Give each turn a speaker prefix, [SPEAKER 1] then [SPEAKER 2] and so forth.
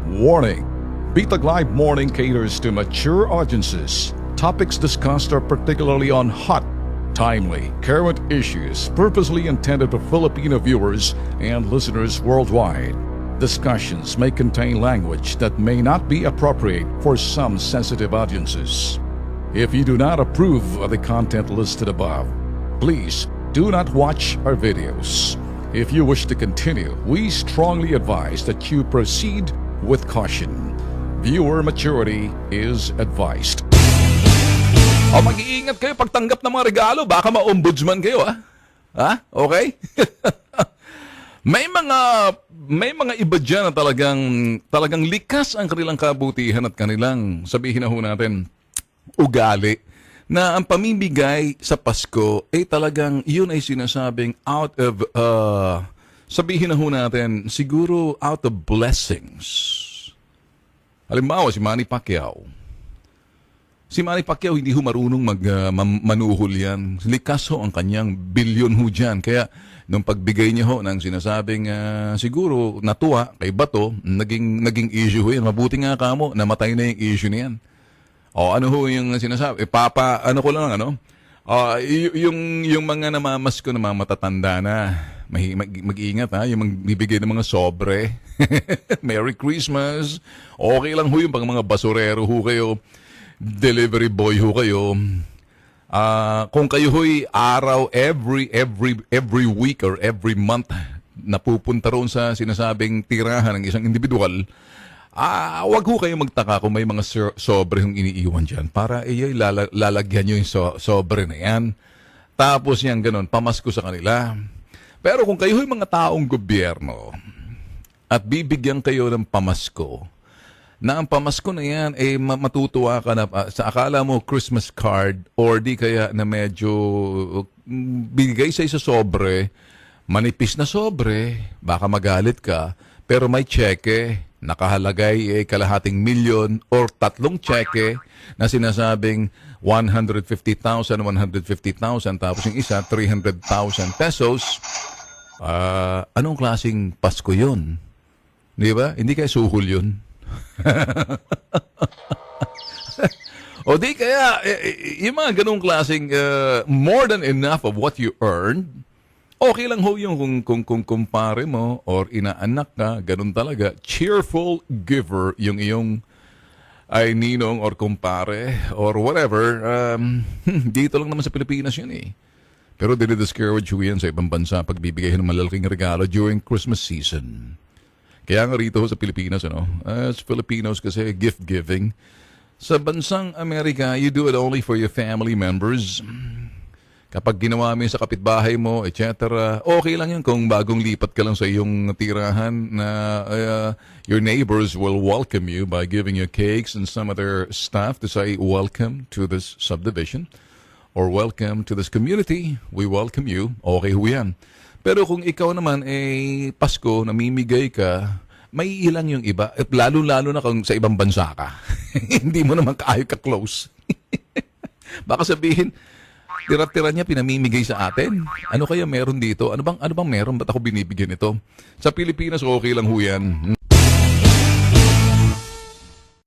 [SPEAKER 1] Warning! Bitag Live Morning caters to mature audiences. Topics discussed are particularly on hot, timely, current issues purposely intended for Filipino viewers and listeners worldwide. Discussions may contain language that may not be appropriate for some sensitive audiences. If you do not approve of the content listed above, please do not watch our videos. If you wish to continue, we strongly advise that you proceed with caution. Viewer maturity is advised. Mag-iingat kayo pagtanggap ng mga regalo. Baka ma-ombudsman kayo, ha? Ha? Okay? May mga iba dyan na talagang likas ang kanilang kabutihan at kanilang, sabihin na ho natin, ugali, na ang pamimigay sa Pasko ay talagang yun ay sinasabing out of, sabihin na ho natin, siguro out of blessings. Halimbawa, si Manny Pacquiao. Si Manny Pacquiao hindi ho marunong manuhol yan. Likas ho ang kanyang bilyon ho dyan. Kaya nung pagbigay niya ho ng sinasabing siguro natuwa kay Bato, naging issue ho yan. Mabuti nga kamo, namatay na yung issue niyan. O ano ho yung sinasabi? Ano ko lang, yung mga namamasko na mga matatanda na, mag-iingat ha, yung magbibigay ng mga sobre. Merry Christmas. Okay lang ho yung pang mga basurero ho kayo, delivery boy ho kayo. Kung kayo ho'y araw, every week or every month, napupunta roon sa sinasabing tirahan ng isang individual, wag ho kayo magtaka kung may mga sobre yung iniiwan dyan para lalagyan nyo yung sobre na yan. Tapos yan ganun, pamasko sa kanila. Pero kung kayo yung mga taong gobyerno at bibigyan kayo ng pamasko, na ang pamasko na yan, matutuwa ka na sa akala mo Christmas card or di kaya na medyo bigay sa isa sobre, manipis na sobre, baka magalit ka, pero may cheque, nakahalagay kalahating milyon or tatlong cheque na sinasabing 150,000, tapos yung isa 300,000 pesos. Anong klaseng Pasko yun? Di ba? Hindi kaya suhol yun? O di kaya yung mga ganong klaseng more than enough of what you earned, okay lang ho yung kung kumpare mo or inaanak ka, ganun talaga. Cheerful giver yung iyong ay ninong or kumpare or whatever. Dito lang naman sa Pilipinas yun eh. Pero dinidiscourage ho yan sa ibang bansa pagbibigay ng malalaking regalo during Christmas season. Kaya nga rito sa Pilipinas, as Filipinos kasi gift-giving. Sa bansang Amerika, you do it only for your family members. Kapag ginawa mo sa kapitbahay mo, etc., okay lang yun kung bagong lipat ka lang sa iyong tirahan na your neighbors will welcome you by giving you cakes and some other stuff to say welcome to this subdivision or welcome to this community. We welcome you. Okay ho yan. Pero kung ikaw naman Pasko, namimigay ka, may ilang yung iba. Lalo-lalo na kung sa ibang bansa ka. Hindi mo naman kaayo ka-close. Baka sabihin, tira-tira niya pinamimigay sa atin. Ano kaya meron dito? Ano bang meron? Ba't ako binibigyan ito? Sa Pilipinas, okay lang ho yan.